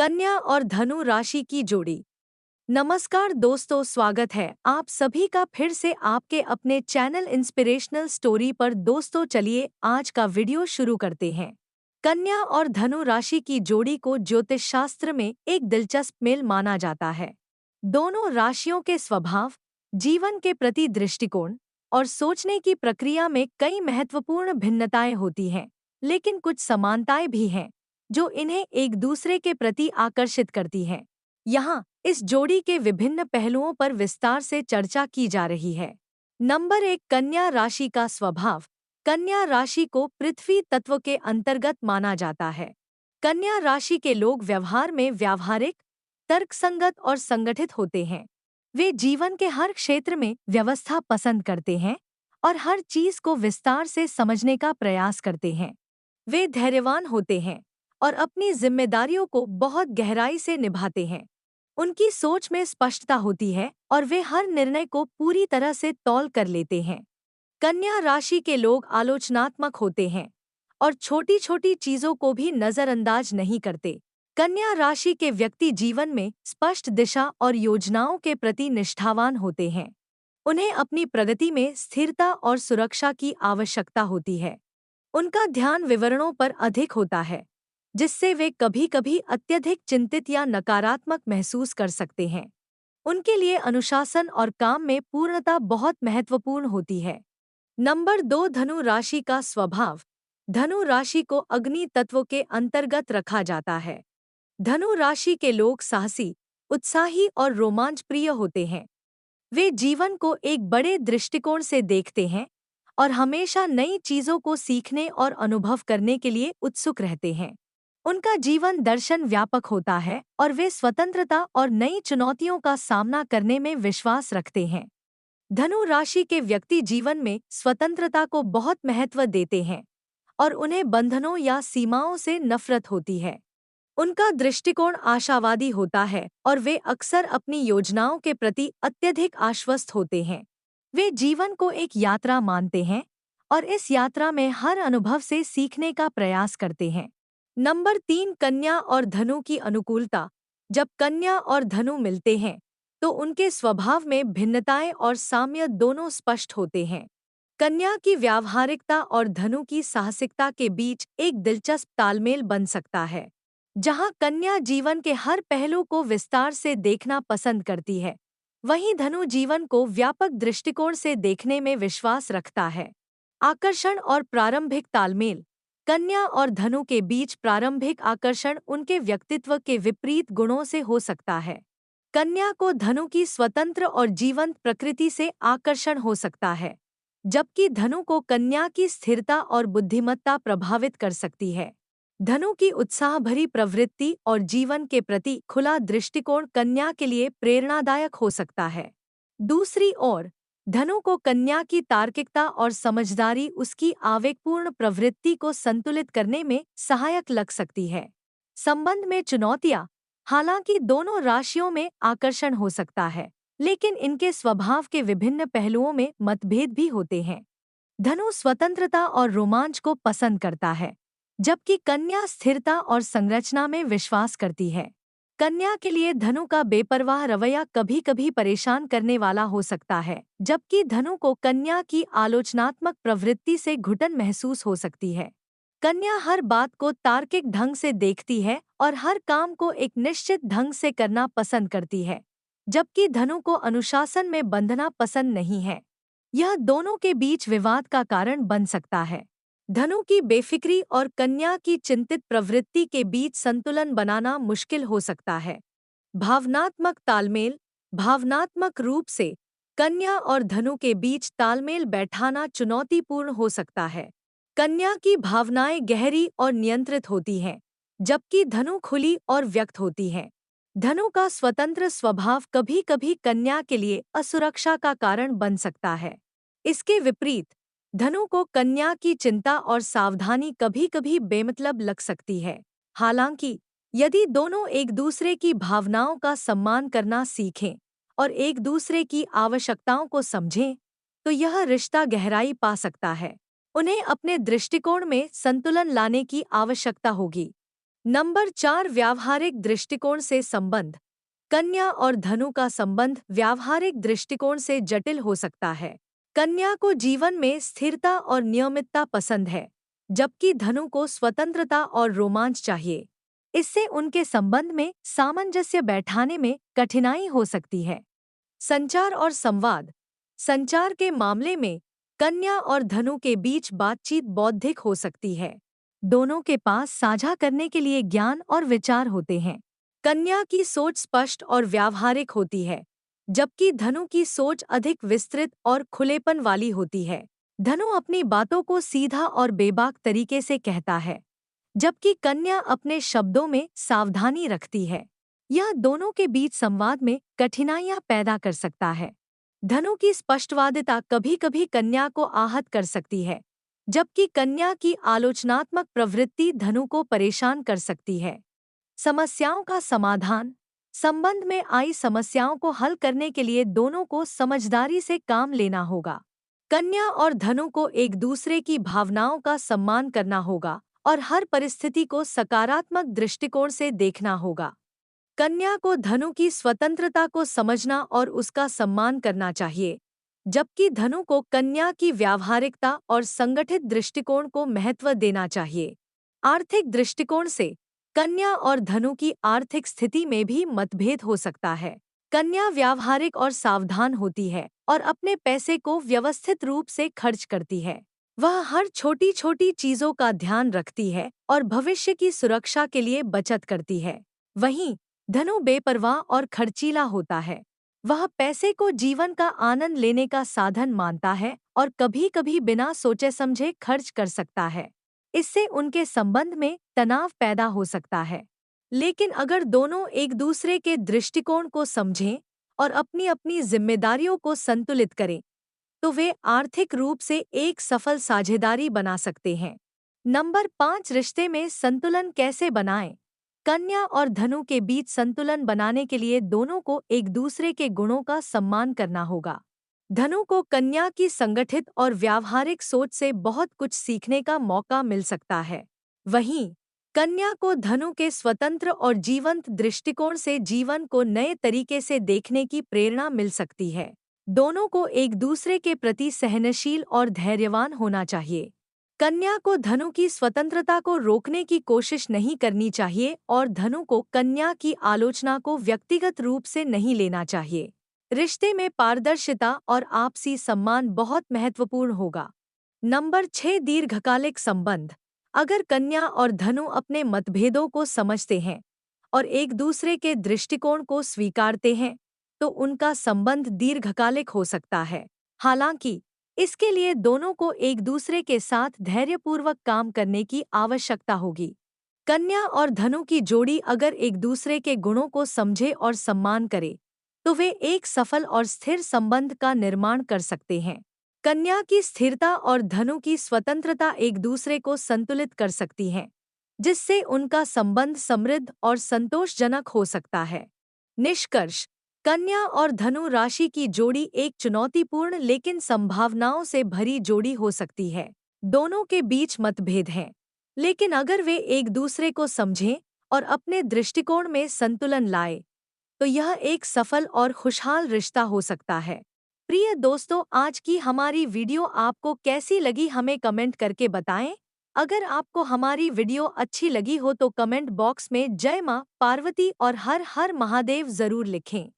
कन्या और धनु राशि की जोड़ी। नमस्कार दोस्तों, स्वागत है आप सभी का फिर से आपके अपने चैनल इंस्पिरेशनल स्टोरी पर। दोस्तों चलिए आज का वीडियो शुरू करते हैं। कन्या और धनु राशि की जोड़ी को ज्योतिष शास्त्र में एक दिलचस्प मेल माना जाता है। दोनों राशियों के स्वभाव, जीवन के प्रति दृष्टिकोण और सोचने की प्रक्रिया में कई महत्वपूर्ण भिन्नताएं होती हैं, लेकिन कुछ समानताएं भी हैं जो इन्हें एक दूसरे के प्रति आकर्षित करती हैं। यहाँ इस जोड़ी के विभिन्न पहलुओं पर विस्तार से चर्चा की जा रही है। नंबर 1, कन्या राशि का स्वभाव। कन्या राशि को पृथ्वी तत्व के अंतर्गत माना जाता है। कन्या राशि के लोग व्यवहार में व्यावहारिक, तर्कसंगत और संगठित होते हैं। वे जीवन के हर क्षेत्र में व्यवस्था पसंद करते हैं और हर चीज को विस्तार से समझने का प्रयास करते हैं। वे धैर्यवान होते हैं और अपनी जिम्मेदारियों को बहुत गहराई से निभाते हैं। उनकी सोच में स्पष्टता होती है और वे हर निर्णय को पूरी तरह से तौल कर लेते हैं। कन्या राशि के लोग आलोचनात्मक होते हैं और छोटी छोटी चीजों को भी नजरअंदाज नहीं करते। कन्या राशि के व्यक्ति जीवन में स्पष्ट दिशा और योजनाओं के प्रति निष्ठावान होते हैं। उन्हें अपनी प्रगति में स्थिरता और सुरक्षा की आवश्यकता होती है। उनका ध्यान विवरणों पर अधिक होता है, जिससे वे कभी-कभी अत्यधिक चिंतित या नकारात्मक महसूस कर सकते हैं। उनके लिए अनुशासन और काम में पूर्णता बहुत महत्वपूर्ण होती है। नंबर 2, धनु राशि का स्वभाव। धनु राशि को अग्नि तत्व के अंतर्गत रखा जाता है। धनु राशि के लोग साहसी, उत्साही और रोमांचप्रिय होते हैं। वे जीवन को एक बड़े दृष्टिकोण से देखते हैं और हमेशा नई चीजों को सीखने और अनुभव करने के लिए उत्सुक रहते हैं। उनका जीवन दर्शन व्यापक होता है और वे स्वतंत्रता और नई चुनौतियों का सामना करने में विश्वास रखते हैं। धनु राशि के व्यक्ति जीवन में स्वतंत्रता को बहुत महत्व देते हैं और उन्हें बंधनों या सीमाओं से नफरत होती है। उनका दृष्टिकोण आशावादी होता है और वे अक्सर अपनी योजनाओं के प्रति अत्यधिक आश्वस्त होते हैं। वे जीवन को एक यात्रा मानते हैं और इस यात्रा में हर अनुभव से सीखने का प्रयास करते हैं। नंबर 3, कन्या और धनु की अनुकूलता। जब कन्या और धनु मिलते हैं तो उनके स्वभाव में भिन्नताएं और साम्य दोनों स्पष्ट होते हैं। कन्या की व्यावहारिकता और धनु की साहसिकता के बीच एक दिलचस्प तालमेल बन सकता है। जहां कन्या जीवन के हर पहलू को विस्तार से देखना पसंद करती है, वहीं धनु जीवन को व्यापक दृष्टिकोण से देखने में विश्वास रखता है। आकर्षण और प्रारंभिक तालमेल। कन्या और धनु के बीच प्रारंभिक आकर्षण उनके व्यक्तित्व के विपरीत गुणों से हो सकता है। कन्या को धनु की स्वतंत्र और जीवंत प्रकृति से आकर्षण हो सकता है, जबकि धनु को कन्या की स्थिरता और बुद्धिमत्ता प्रभावित कर सकती है। धनु की उत्साह भरी प्रवृत्ति और जीवन के प्रति खुला दृष्टिकोण कन्या के लिए प्रेरणादायक हो सकता है। दूसरी ओर, धनु को कन्या की तार्किकता और समझदारी उसकी आवेगपूर्ण प्रवृत्ति को संतुलित करने में सहायक लग सकती है। संबंध में चुनौतियां। हालांकि दोनों राशियों में आकर्षण हो सकता है, लेकिन इनके स्वभाव के विभिन्न पहलुओं में मतभेद भी होते हैं। धनु स्वतंत्रता और रोमांच को पसंद करता है, जबकि कन्या स्थिरता और संरचना में विश्वास करती है। कन्या के लिए धनु का बेपरवाह रवैया कभी-कभी परेशान करने वाला हो सकता है, जबकि धनु को कन्या की आलोचनात्मक प्रवृत्ति से घुटन महसूस हो सकती है। कन्या हर बात को तार्किक ढंग से देखती है और हर काम को एक निश्चित ढंग से करना पसंद करती है, जबकि धनु को अनुशासन में बंधना पसंद नहीं है। यह दोनों के बीच विवाद का कारण बन सकता है। धनु की बेफिक्री और कन्या की चिंतित प्रवृत्ति के बीच संतुलन बनाना मुश्किल हो सकता है। भावनात्मक तालमेल। भावनात्मक रूप से कन्या और धनु के बीच तालमेल बैठाना चुनौतीपूर्ण हो सकता है। कन्या की भावनाएं गहरी और नियंत्रित होती हैं, जबकि धनु खुली और व्यक्त होती है। धनु का स्वतंत्र स्वभाव कभी-कभी कन्या के लिए असुरक्षा का कारण बन सकता है। इसके विपरीत, धनु को कन्या की चिंता और सावधानी कभी-कभी बेमतलब लग सकती है। हालांकि यदि दोनों एक दूसरे की भावनाओं का सम्मान करना सीखें और एक दूसरे की आवश्यकताओं को समझें, तो यह रिश्ता गहराई पा सकता है। उन्हें अपने दृष्टिकोण में संतुलन लाने की आवश्यकता होगी। नंबर 4, व्यावहारिक दृष्टिकोण से संबंध। कन्या और धनु का संबंध व्यावहारिक दृष्टिकोण से जटिल हो सकता है। कन्या को जीवन में स्थिरता और नियमितता पसंद है, जबकि धनु को स्वतंत्रता और रोमांच चाहिए। इससे उनके संबंध में सामंजस्य बैठाने में कठिनाई हो सकती है। संचार और संवाद। संचार के मामले में कन्या और धनु के बीच बातचीत बौद्धिक हो सकती है। दोनों के पास साझा करने के लिए ज्ञान और विचार होते हैं। कन्या की सोच स्पष्ट और व्यावहारिक होती है, जबकि धनु की सोच अधिक विस्तृत और खुलेपन वाली होती है। धनु अपनी बातों को सीधा और बेबाक तरीके से कहता है, जबकि कन्या अपने शब्दों में सावधानी रखती है। यह दोनों के बीच संवाद में कठिनाइयां पैदा कर सकता है। धनु की स्पष्टवादिता कभी-कभी कन्या को आहत कर सकती है, जबकि कन्या की आलोचनात्मक प्रवृत्ति धनु को परेशान कर सकती है। समस्याओं का समाधान। संबंध में आई समस्याओं को हल करने के लिए दोनों को समझदारी से काम लेना होगा। कन्या और धनु को एक दूसरे की भावनाओं का सम्मान करना होगा और हर परिस्थिति को सकारात्मक दृष्टिकोण से देखना होगा। कन्या को धनु की स्वतंत्रता को समझना और उसका सम्मान करना चाहिए, जबकि धनु को कन्या की व्यावहारिकता और संगठित दृष्टिकोण को महत्व देना चाहिए। आर्थिक दृष्टिकोण से कन्या और धनु की आर्थिक स्थिति में भी मतभेद हो सकता है। कन्या व्यावहारिक और सावधान होती है और अपने पैसे को व्यवस्थित रूप से खर्च करती है। वह हर छोटी छोटी चीजों का ध्यान रखती है और भविष्य की सुरक्षा के लिए बचत करती है। वहीं धनु बेपरवाह और खर्चीला होता है। वह पैसे को जीवन का आनंद लेने का साधन मानता है और कभी-कभी बिना सोचे समझे खर्च कर सकता है। इससे उनके संबंध में तनाव पैदा हो सकता है। लेकिन अगर दोनों एक दूसरे के दृष्टिकोण को समझें और अपनी अपनी जिम्मेदारियों को संतुलित करें, तो वे आर्थिक रूप से एक सफल साझेदारी बना सकते हैं। नंबर 5, रिश्ते में संतुलन कैसे बनाएं? कन्या और धनु के बीच संतुलन बनाने के लिए दोनों को एक दूसरे के गुणों का सम्मान करना होगा। धनु को कन्या की संगठित और व्यावहारिक सोच से बहुत कुछ सीखने का मौका मिल सकता है। वहीं कन्या को धनु के स्वतंत्र और जीवंत दृष्टिकोण से जीवन को नए तरीके से देखने की प्रेरणा मिल सकती है। दोनों को एक दूसरे के प्रति सहनशील और धैर्यवान होना चाहिए। कन्या को धनु की स्वतंत्रता को रोकने की कोशिश नहीं करनी चाहिए और धनु को कन्या की आलोचना को व्यक्तिगत रूप से नहीं लेना चाहिए। रिश्ते में पारदर्शिता और आपसी सम्मान बहुत महत्वपूर्ण होगा। नंबर 6, दीर्घकालिक संबंध। अगर कन्या और धनु अपने मतभेदों को समझते हैं और एक दूसरे के दृष्टिकोण को स्वीकारते हैं, तो उनका संबंध दीर्घकालिक हो सकता है। हालांकि इसके लिए दोनों को एक दूसरे के साथ धैर्यपूर्वक काम करने की आवश्यकता होगी। कन्या और धनु की जोड़ी अगर एक दूसरे के गुणों को समझे और सम्मान करे, तो वे एक सफल और स्थिर संबंध का निर्माण कर सकते हैं। कन्या की स्थिरता और धनु की स्वतंत्रता एक दूसरे को संतुलित कर सकती हैं, जिससे उनका संबंध समृद्ध और संतोषजनक हो सकता है। निष्कर्ष। कन्या और धनु राशि की जोड़ी एक चुनौतीपूर्ण लेकिन संभावनाओं से भरी जोड़ी हो सकती है। दोनों के बीच मतभेद हैं, लेकिन अगर वे एक दूसरे को समझें और अपने दृष्टिकोण में संतुलन लाएं, तो यह एक सफल और खुशहाल रिश्ता हो सकता है। प्रिय दोस्तों, आज की हमारी वीडियो आपको कैसी लगी हमें कमेंट करके बताएं। अगर आपको हमारी वीडियो अच्छी लगी हो तो कमेंट बॉक्स में जय मां पार्वती और हर हर महादेव जरूर लिखें।